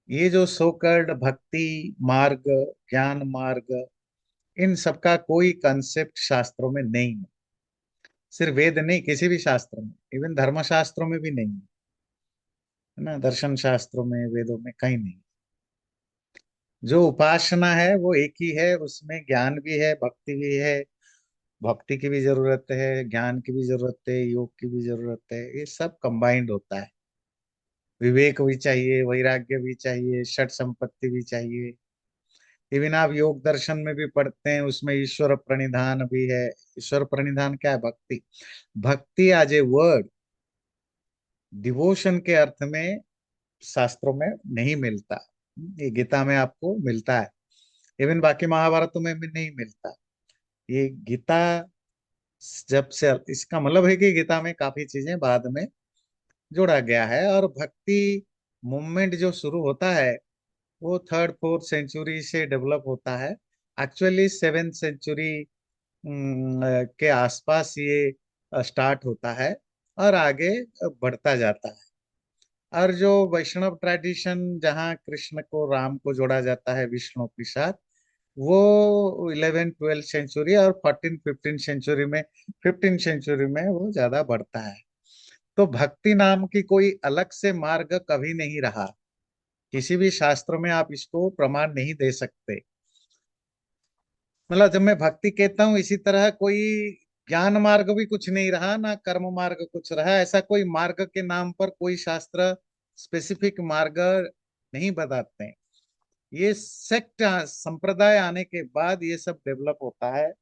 ये जो सोकल्ड भक्ति मार्ग, ज्ञान मार्ग, इन सबका कोई कंसेप्ट शास्त्रों में नहीं है। सिर्फ वेद नहीं, किसी भी शास्त्र में, इवन धर्म शास्त्रों में भी नहीं है। है ना, दर्शन शास्त्रों में, वेदों में कहीं नहीं। जो उपासना है वो एक ही है, उसमें ज्ञान भी है, भक्ति भी है। भक्ति की भी जरूरत है, ज्ञान की भी जरूरत है, योग की भी जरूरत है। ये सब कंबाइंड होता है। विवेक भी चाहिए, वैराग्य भी चाहिए, षट संपत्ति भी चाहिए। इवन आप योग दर्शन में भी पढ़ते हैं, उसमें ईश्वर प्रणिधान भी है। ईश्वर प्रणिधान क्या है? भक्ति। भक्ति एज ए वर्ड, डिवोशन के अर्थ में शास्त्रों में नहीं मिलता। ये गीता में आपको मिलता है, इवन बाकी महाभारतों में भी नहीं मिलता। ये गीता जब से, इसका मतलब है कि गीता में काफी चीजें बाद में जोड़ा गया है। और भक्ति मूवमेंट जो शुरू होता है वो थर्ड फोर्थ सेंचुरी से डेवलप होता है। एक्चुअली सेवेंथ सेंचुरी के आसपास ये स्टार्ट होता है और आगे बढ़ता जाता है। और जो वैष्णव ट्रेडिशन, जहाँ कृष्ण को, राम को जोड़ा जाता है विष्णु के साथ, वो 11th 12th सेंचुरी और 14th 15th सेंचुरी में, 15th सेंचुरी में वो ज्यादा बढ़ता है। तो भक्ति नाम की कोई अलग से मार्ग कभी नहीं रहा। किसी भी शास्त्र में आप इसको प्रमाण नहीं दे सकते। मतलब जब मैं भक्ति कहता हूँ, इसी तरह कोई ज्ञान मार्ग भी कुछ नहीं रहा, ना कर्म मार्ग कुछ रहा। ऐसा कोई मार्ग के नाम पर कोई शास्त्र स्पेसिफिक मार्ग नहीं बताते हैं। ये सेक्ट संप्रदाय आने के बाद ये सब डेवलप होता है।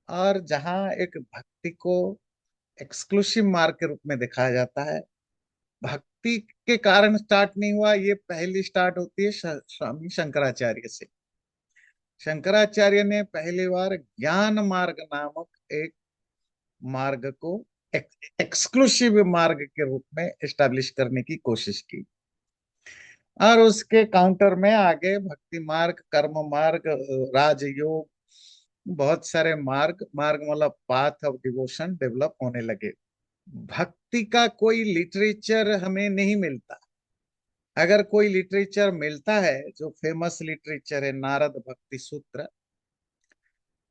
और जहाँ एक भक्ति को एक्सक्लूसिव मार्ग के रूप में दिखाया जाता है। भक्ति के कारण स्टार्ट नहीं हुआ, ये पहली स्टार्ट होती है स्वामी शंकराचार्य से। शंकराचार्य ने पहली बार ज्ञान मार्ग नामक एक मार्ग को एक्सक्लूसिव मार्ग के रूप में एस्टेब्लिश करने की कोशिश की। और उसके काउंटर में आगे भक्ति मार्ग, कर्म मार्ग, राजयोग, बहुत सारे मार्ग, मार्ग मतलब पाथ ऑफ डिवोशन डेवलप होने लगे। भक्ति का कोई लिटरेचर हमें नहीं मिलता। अगर कोई लिटरेचर मिलता है, जो फेमस लिटरेचर है नारद भक्ति सूत्र,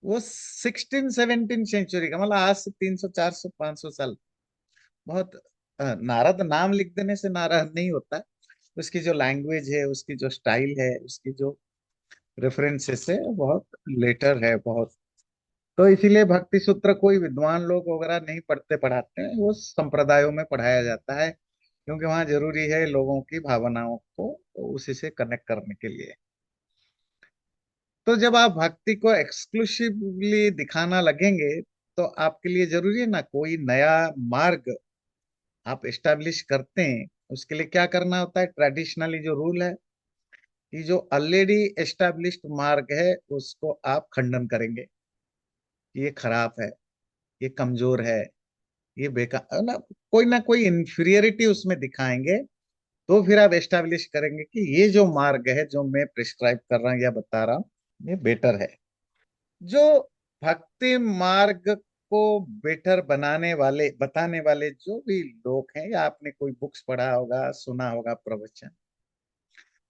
वो 16 17 सेंचुरी का, मतलब आज से 300 400 500 साल। बहुत नारद नाम लिख देने से नारद नहीं होता। उसकी जो लैंग्वेज है, उसकी जो स्टाइल है, उसकी जो रेफरेंसेस है, बहुत लेटर है बहुत। तो इसीलिए भक्ति सूत्र कोई विद्वान लोग वगैरह नहीं पढ़ते पढ़ाते हैं, वो संप्रदायों में पढ़ाया जाता है, क्योंकि वहां जरूरी है लोगों की भावनाओं को उसी से कनेक्ट करने के लिए। तो जब आप भक्ति को एक्सक्लूसिवली दिखाना लगेंगे, तो आपके लिए जरूरी है ना कोई नया मार्ग आप एस्टेब्लिश करते हैं। उसके लिए क्या करना होता है? ट्रेडिशनली जो रूल है कि जो ऑलरेडी एस्टेब्लिश्ड मार्ग है उसको आप खंडन करेंगे कि ये खराब है, ये कमजोर है, ये बेकार ना कोई इंफीरियरिटी उसमें दिखाएंगे। तो फिर आप एस्टेब्लिश करेंगे कि ये जो मार्ग है, जो मैं प्रिस्क्राइब कर रहा हूँ या बता रहा हूँ, ये बेटर है। जो भक्ति मार्ग को बेटर बनाने वाले, बताने वाले जो भी लोग हैं, या आपने कोई बुक्स पढ़ा होगा, सुना होगा प्रवचन,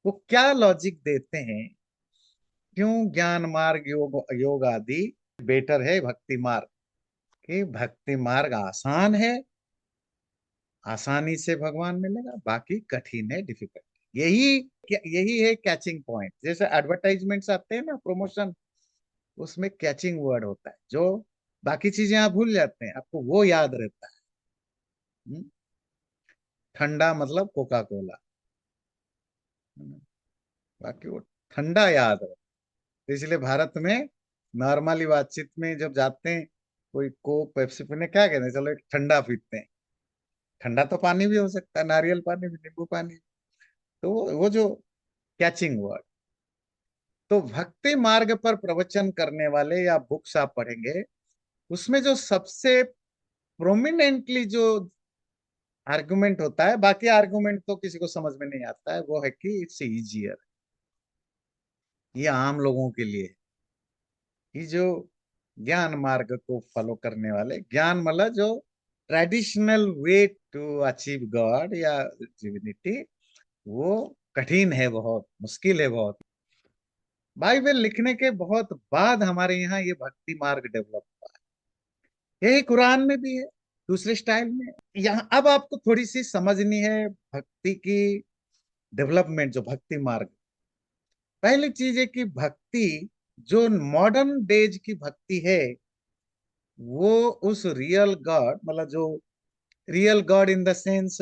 वो क्या लॉजिक देते हैं? क्यों ज्ञान मार्ग, योग योग आदि बेटर है भक्ति मार्ग? कि भक्ति मार्ग आसान है, आसानी से भगवान मिलेगा, बाकी कठिन है, डिफिकल्ट। यही यही है कैचिंग पॉइंट। जैसे एडवर्टाइजमेंट्स आते हैं ना, प्रमोशन, उसमें कैचिंग वर्ड होता है, जो बाकी चीजें आप भूल जाते हैं, आपको वो याद रहता है। हम्म? ठंडा मतलब कोका कोला। बाकी वो ठंडा याद है। तो इसलिए भारत में नॉर्मली बातचीत में जब जाते हैं, कोई कोक पेप्सी पीने, क्या कहते हैं? चलो एक ठंडा पीते हैं। ठंडा तो पानी भी हो सकता है, नारियल पानी भी, नींबू पानी भी। तो वो जो कैचिंग वर्ड। तो भक्ति मार्ग पर प्रवचन करने वाले या बुक्स आप पढ़ेंगे, उसमें जो सबसे प्रोमिनेंटली जो आर्गुमेंट होता है, बाकी आर्गुमेंट तो किसी को समझ में नहीं आता है, वो है कि इट्स इजियर। ये आम लोगों के लिए, कि जो ज्ञान मार्ग को फॉलो करने वाले, ज्ञान मतलब जो traditional way to achieve God या डिविनिटी, वो कठिन है, बहुत मुश्किल है बहुत। बाइबल लिखने के बहुत बाद हमारे यहाँ ये भक्ति मार्ग डेवलप हुआ है। यही कुरान में भी है, दूसरे स्टाइल में। यहाँ अब आपको थोड़ी सी समझनी है भक्ति की डेवलपमेंट, जो भक्ति मार्ग। पहली चीज है कि भक्ति, जो मॉडर्न डेज की भक्ति है, वो उस रियल गॉड, मतलब जो real God in the sense,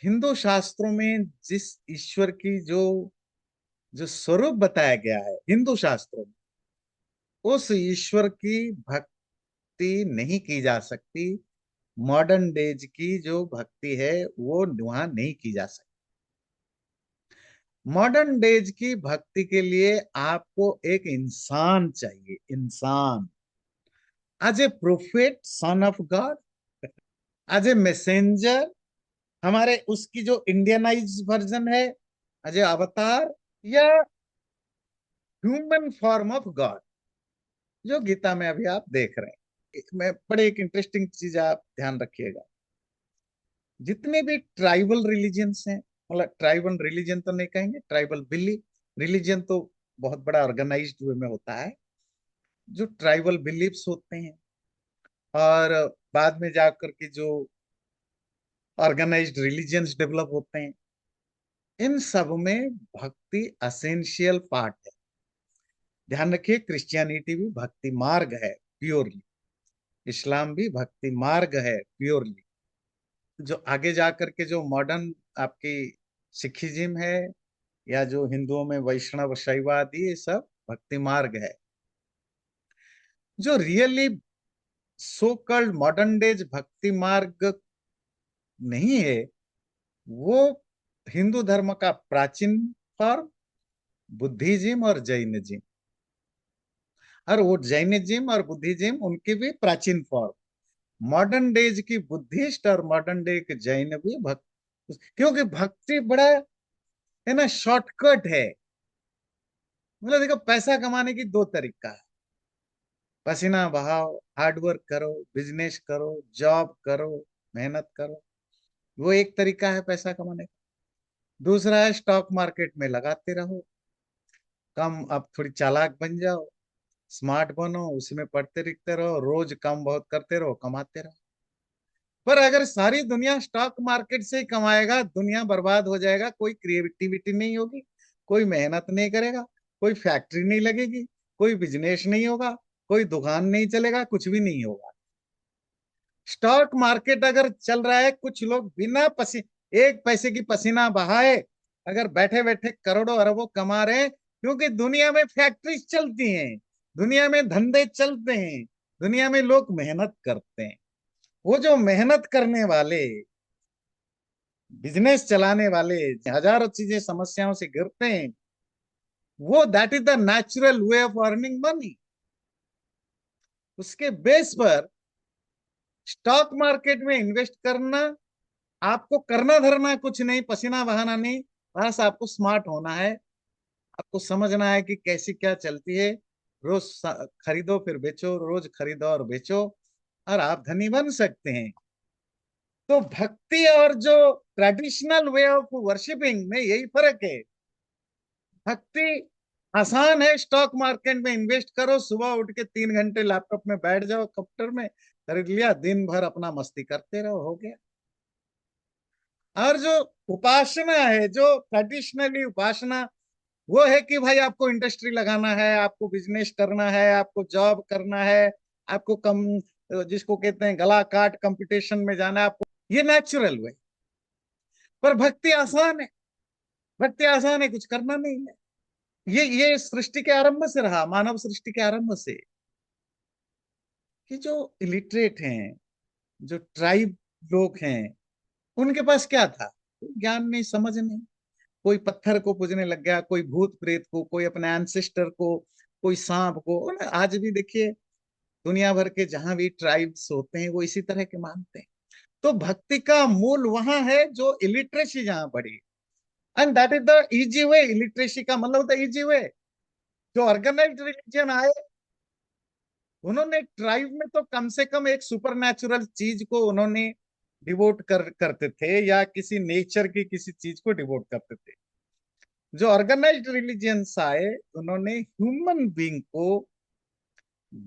Hindu शास्त्रों में जिस ईश्वर की जो जो स्वरूप बताया गया है हिंदू शास्त्रों में, उस ईश्वर की भक्ति नहीं की जा सकती। मॉडर्न डेज की जो भक्ति है वो वहां नहीं की जा सकती। मॉडर्न डेज की भक्ति के लिए आपको एक इंसान चाहिए, इंसान, as a prophet, son of God, as a messenger, हमारे उसकी जो इंडियनाइज वर्जन है, एज ए अवतार, या ह्यूमन फॉर्म ऑफ गॉड, जो गीता में अभी आप देख रहे हैं। मैं बड़े एक इंटरेस्टिंग चीज आप ध्यान रखिएगा। जितने भी ट्राइबल रिलीजन्स हैं, मतलब ट्राइबल रिलीजन तो नहीं कहेंगे, ट्राइबल बिलीफ, रिलीजन तो बहुत बड़ा ऑर्गेनाइज्ड वे में होता है। जो ट्राइबल बिलीफ्स होते हैं और बाद में जाकर के जो ऑर्गेनाइज्ड रिलीजन्स डेवलप होते हैं, इन सब में भक्ति असेंशियल पार्ट है। ध्यान रखिए, क्रिश्चियनिटी भी भक्ति मार्ग है प्योरली, इस्लाम भी भक्ति मार्ग है प्योरली। जो आगे जाकर के जो मॉडर्न आपकी सिखिज्म है, या जो हिंदुओं में वैष्णव शैव आदि, ये सब भक्ति मार्ग है। जो really so called modern days भक्ति मार्ग नहीं है, वो हिंदू धर्म का प्राचीन फॉर्म, बुद्धिज्म और जैनिज्म, और वो जैनिज्म और बुद्धिज्म उनकी भी प्राचीन फॉर्म। मॉडर्न डेज की बुद्धिस्ट और मॉडर्न डे के जैन भी भक्ति, क्योंकि भक्ति बड़ा है ना, शॉर्टकट है। मतलब देखो, पैसा कमाने की दो तरीका है, पसीना बहाओ, हार्डवर्क करो, बिजनेस करो, जॉब करो, मेहनत करो, वो एक तरीका है पैसा कमाने का। दूसरा है स्टॉक मार्केट में लगाते रहो, कम, अब थोड़ी चालाक बन जाओ, स्मार्ट बनो, उसमें पढ़ते लिखते रहो, रोज कम बहुत करते रहो, कमाते रहो। पर अगर सारी दुनिया स्टॉक मार्केट से ही कमाएगा, दुनिया बर्बाद हो जाएगा। कोई क्रिएटिविटी नहीं होगी, कोई मेहनत नहीं करेगा, कोई फैक्ट्री नहीं लगेगी, कोई बिजनेस नहीं होगा, कोई दुकान नहीं चलेगा, कुछ भी नहीं होगा। स्टॉक मार्केट अगर चल रहा है, कुछ लोग बिना एक पैसे की पसीना बहाए अगर बैठे बैठे करोड़ों अरबों कमा रहे हैं, क्योंकि दुनिया में फैक्ट्रीज चलती हैं, दुनिया में धंधे चलते हैं, दुनिया में लोग मेहनत करते हैं। वो जो मेहनत करने वाले, बिजनेस चलाने वाले, हजारों चीजें समस्याओं से गिरते हैं, वो that is the natural way of earning money. उसके बेस पर स्टॉक मार्केट में इन्वेस्ट करना, आपको करना धरना कुछ नहीं, पसीना बहाना नहीं, बस आपको स्मार्ट होना है। आपको समझना है कि कैसी क्या चलती है। रोज खरीदो फिर बेचो, रोज खरीदो और बेचो, और आप धनी बन सकते हैं। तो भक्ति और जो ट्रेडिशनल वे ऑफ वर्शिपिंग में यही फर्क है। भक्ति आसान है, स्टॉक मार्केट में इन्वेस्ट करो, सुबह उठ के 3 घंटे लैपटॉप में बैठ जाओ, कंप्यूटर में खरीद लिया, दिन भर अपना मस्ती करते रहो, हो गया। और जो उपासना है, जो ट्रेडिशनली उपासना, वो है कि भाई आपको इंडस्ट्री लगाना है, आपको बिजनेस करना है, आपको जॉब करना है, आपको कम, जिसको कहते हैं गला काट कंपटीशन में जाना है आपको, ये नेचुरल वे। पर भक्ति आसान है, भक्ति आसान है, कुछ करना नहीं है। ये सृष्टि के आरंभ से रहा, मानव सृष्टि के आरंभ से, कि जो इलिटरेट हैं, जो ट्राइब लोग हैं, उनके पास क्या था? ज्ञान नहीं, समझ नहीं। कोई पत्थर को पूजने लग गया, कोई भूत प्रेत को, कोई अपने एंसेस्टर को, कोई सांप को। और आज भी देखिए, दुनिया भर के जहां भी ट्राइब्स होते हैं, वो इसी तरह के मानते हैं। तो भक्ति का मूल वहां है जो इलिटरेसी जहां बढ़ी, and that is the easy way. Illiteracy का मतलब होता है इजी वे। जो ऑर्गेनाइज्ड रिलीजन आए, उन्होंने ट्राइब में तो कम से कम एक सुपर नेचुरल चीज को उन्होंने डिवोट करते थे, या किसी नेचर की किसी चीज को डिवोट करते थे। जो ऑर्गेनाइज्ड रिलीजियंस आए, उन्होंने ह्यूमन बीइंग को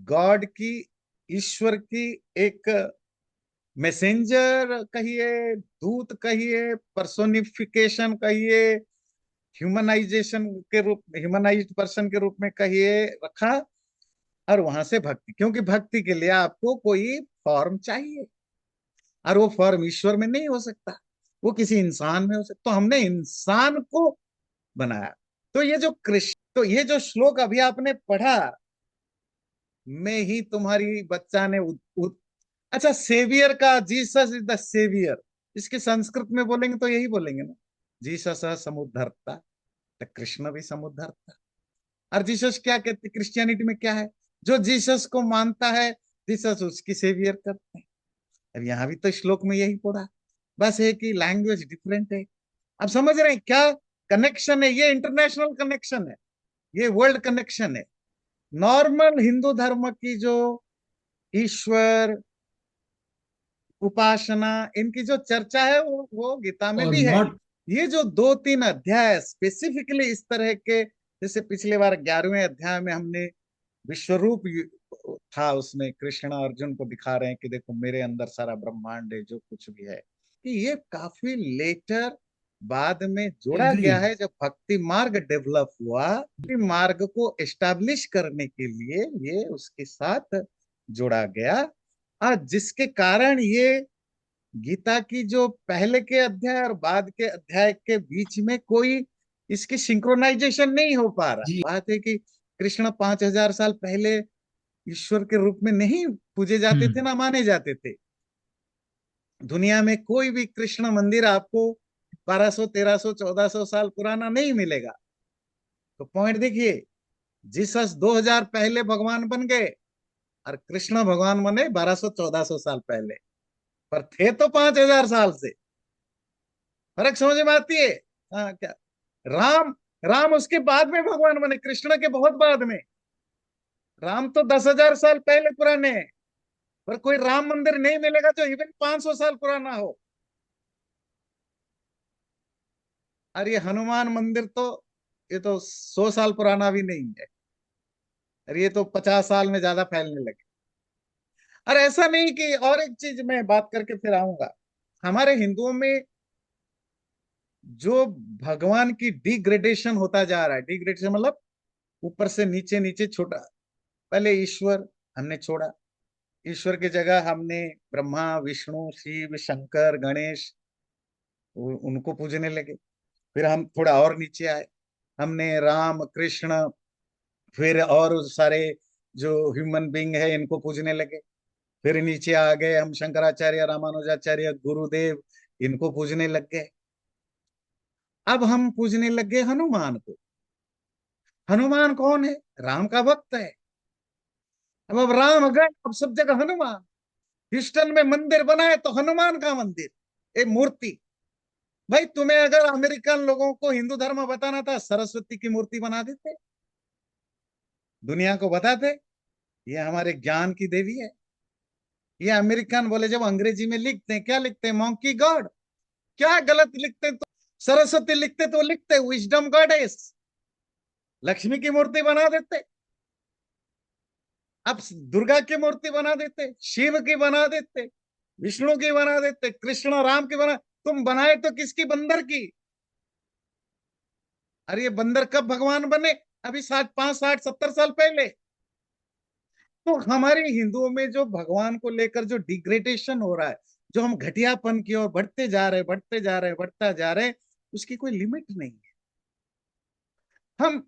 गॉड की, ईश्वर की एक मैसेंजर कहिए, दूत कहिए, पर्सोनिफिकेशन कहिए, ह्यूमनाइजेशन के रूप, ह्यूमनाइज्ड पर्सन के रूप में कहिए, रखा। और वहां से भक्ति, क्योंकि भक्ति के लिए आपको कोई फॉर्म चाहिए, और वो फॉर्म ईश्वर में नहीं हो सकता, वो किसी इंसान में हो सकता। तो हमने इंसान को बनाया। तो ये जो कृष्ण, तो ये जो श्लोक अभी आपने पढ़ा, मैं ही तुम्हारी बच्चा ने अच्छा, सेवियर का, जीसस इज द सेवियर, इसके संस्कृत में बोलेंगे तो यही बोलेंगे ना, जीसस समुद्धरता। तो कृष्ण भी समुद्धरता। और जीसस क्या कहते, क्रिश्चियनिटी में क्या है, जो जीसस को मानता है, जीसस उसकी सेवियर करते हैं। अब यहाँ भी तो श्लोक में यही पढ़ा, बस है कि लैंग्वेज डिफरेंट है। अब समझ रहे हैं क्या कनेक्शन है? ये इंटरनेशनल कनेक्शन है, ये वर्ल्ड कनेक्शन है। नॉर्मल हिंदू धर्म की जो ईश्वर, उपासना, इनकी जो चर्चा है, वो गीता में और भी है। नॉट। ये जो 2-3 अध्याय स्पेसिफिकली इस तरह के, जैसे पिछले बार 11वें अध्याय में हमने विश्वरूप था, उसमें कृष्ण अर्जुन को दिखा रहे हैं कि देखो मेरे अंदर सारा ब्रह्मांड है, जो कुछ भी है, कि ये काफी लेटर, बाद में जोड़ा एग्री। गया है। जब भक्ति मार्ग डेवलप हुआ, भक्ति मार्ग को एस्टैब्लिश करने के लिए ये उसके साथ जोड़ा गया, और जिसके कारण ये गीता की जो पहले के अध्याय और बाद के अध्याय के बीच में कोई इसकी सिंक्रोनाइजेशन नहीं हो पा रहा। जी। बात है कि कृष्ण 5,000 साल पहले ईश्वर के रूप में नहीं पूजे जाते थे, हम्म। ना माने जाते थे। दुनिया में कोई भी कृष्ण मंदिर आपको 1200, 1300, 1400 साल पुराना नहीं मिलेगा। तो पॉइंट देखिए, जीसस 2000 पहले भगवान बन गए, और कृष्ण भगवान बने 1200, 1400 साल पहले, पर थे तो 5,000 साल से। फर्क समझ में आती है? हाँ क्या, राम, राम उसके बाद में भगवान बने, कृष्ण के बहुत बाद में। राम तो 10,000 साल पहले पुराने हैं, पर कोई राम मंदिर नहीं मिलेगा जो इवन 500 साल पुराना हो। और ये हनुमान मंदिर तो, ये तो 100 साल पुराना भी नहीं है, और ये तो 50 साल में ज्यादा फैलने लगे। और ऐसा नहीं कि, और एक चीज मैं बात करके फिर आऊंगा, हमारे हिंदुओं में जो भगवान की डिग्रेडेशन होता जा रहा है, डिग्रेडेशन मतलब ऊपर से नीचे, नीचे छोटा। पहले ईश्वर हमने छोड़ा, ईश्वर की जगह हमने ब्रह्मा, विष्णु, शिव, शंकर, गणेश, उनको पूजने लगे। फिर हम थोड़ा और नीचे आए, हमने राम, कृष्ण, फिर और सारे जो ह्यूमन बींग है इनको पूजने लगे। फिर नीचे आ गए हम, शंकराचार्य, रामानुजाचार्य, गुरुदेव, इनको पूजने लग गए। अब हम पूजने लग गए हनुमान को। हनुमान कौन है? राम का भक्त है। अब राम गए, अब सब जगह हनुमान। ह्यूस्टन में मंदिर बनाए तो हनुमान का मंदिर, एक मूर्ति। भाई तुम्हें अगर अमेरिकन लोगों को हिंदू धर्म बताना था, सरस्वती की मूर्ति बना देते, दुनिया को बताते ये हमारे ज्ञान की देवी है। ये अमेरिकन बोले, जब अंग्रेजी में लिखते हैं, क्या लिखते हैं? Monkey God. क्या गलत लिखते हैं? तो सरस्वती लिखते तो लिखते विजडम गॉडेस। लक्ष्मी की मूर्ति बना देते, अब दुर्गा की मूर्ति बना देते, शिव की बना देते, विष्णु की बना देते, कृष्ण राम की बना। तुम बनाए तो किसकी? बंदर की। अरे ये बंदर कब भगवान बने? अभी 65, 60, 70 साल पहले। तो हमारे हिंदुओं में जो भगवान को लेकर जो डिग्रेडेशन हो रहा है, जो हम घटियापन की ओर बढ़ते जा रहे, बढ़ते जा रहे, बढ़ता जा रहे, उसकी कोई लिमिट नहीं है। हम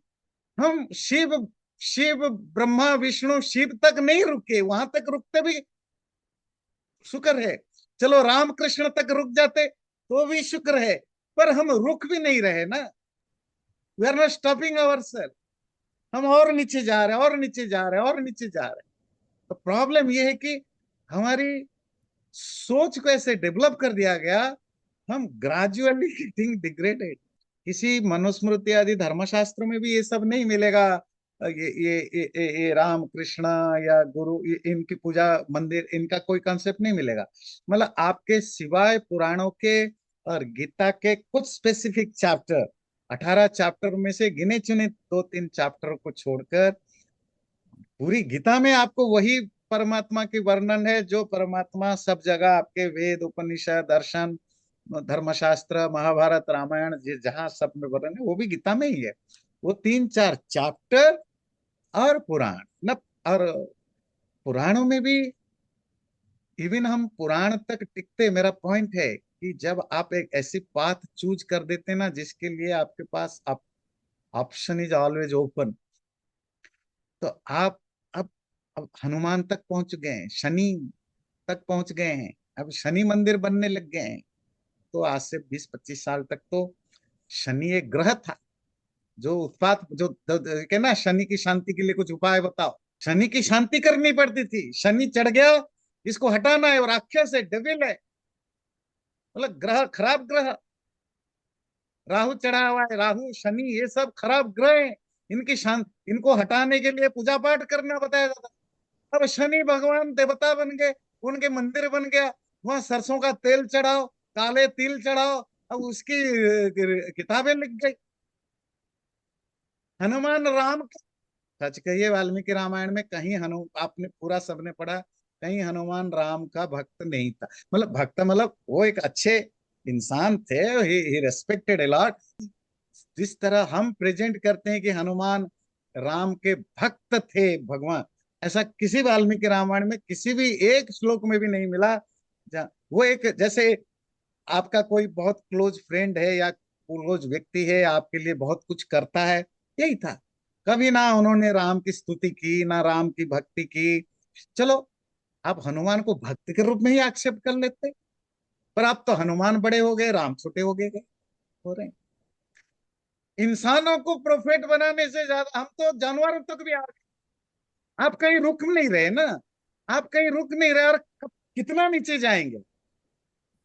हम शिव, शिव, ब्रह्मा, विष्णु, शिव तक नहीं रुके, वहां तक रुकते भी शुक्र है। चलो राम कृष्ण तक रुक जाते तो भी शुक्र है, पर हम रुक भी नहीं रहे ना। We are not stopping our self. हम और नीचे जा रहे हैं, और नीचे जा रहे हैं, और नीचे जा रहे हैं। तो प्रॉब्लम यह है कि हमारी सोच को ऐसे डेवलप कर दिया गया, हम ग्रेजुअली गेटिंग डिग्रेडेड। किसी मनुस्मृति आदि धर्मशास्त्र में भी ये सब नहीं मिलेगा ये राम कृष्ण या गुरु, इनकी पूजा मंदिर, इनका कोई कंसेप्ट नहीं मिलेगा। मतलब आपके सिवाय पुराणों के और गीता के कुछ स्पेसिफिक चैप्टर, 18 चैप्टर में से गिने चुने 2-3 चैप्टर को छोड़कर पूरी गीता में आपको वही परमात्मा की वर्णन है, जो परमात्मा सब जगह आपके वेद उपनिषद दर्शन धर्मशास्त्र महाभारत रामायण जहां सब में वर्णन है, वो भी गीता में ही है। वो 3-4 चैप्टर और पुराण न, और पुराणों में भी इवन हम पुराण तक टिकते। मेरा पॉइंट है कि जब आप एक ऐसी पाथ चूज कर देते ना जिसके लिए आपके पास ऑप्शन इज ऑलवेज ओपन, तो आप अब अब हनुमान तक पहुंच गए हैं, शनि तक पहुंच गए हैं, अब शनि मंदिर बनने लग गए हैं। तो आज से 20-25 साल तक तो शनि एक ग्रह था जो उत्पात के ना, शनि की शांति के लिए कुछ उपाय बताओ। शनि की शांति करनी पड़ती थी, शनि चढ़ गया, इसको हटाना है, और राक्षस है, डेविल है, मतलब ग्रह, खराब ग्रह। राहु चढ़ा हुआ है, राहु शनि ये सब खराब ग्रह हैं। इनकी शांति, इनको हटाने के लिए पूजा पाठ करना बताया जाता है। अब शनि भगवान देवता बन गए, उनके मंदिर बन गया, वहां सरसों का तेल चढ़ाओ, काले तिल चढ़ाओ, अब उसकी किताबें लिख गई। हनुमान राम, सच कहिए वाल्मीकि रामायण में कहीं हनु आपने पूरा सबने पढ़ा, कहीं हनुमान राम का भक्त नहीं था। मतलब भक्त मतलब वो एक अच्छे इंसान थे, ही रेस्पेक्टेड a lot। जिस तरह हम प्रेजेंट करते हैं कि हनुमान राम के भक्त थे भगवान, ऐसा किसी वाल्मीकि रामायण में किसी भी एक श्लोक में भी नहीं मिला। वो एक जैसे आपका कोई बहुत क्लोज फ्रेंड है या क्लोज व्यक्ति है, आपके लिए बहुत कुछ करता है, यही था। कभी ना उन्होंने राम की स्तुति की, ना राम की भक्ति की। चलो, आप हनुमान को भक्त के रूप में ही एक्सेप्ट कर लेते, पर आप तो हनुमान बड़े हो गए, राम छोटे गए हो रहे हैं। इंसानों को प्रोफेट बनाने से ज्यादा हम तो जानवरों तक भी आ गए। आप कहीं रुक नहीं रहे ना, आप कहीं रुक नहीं रहे, और कितना नीचे जाएंगे।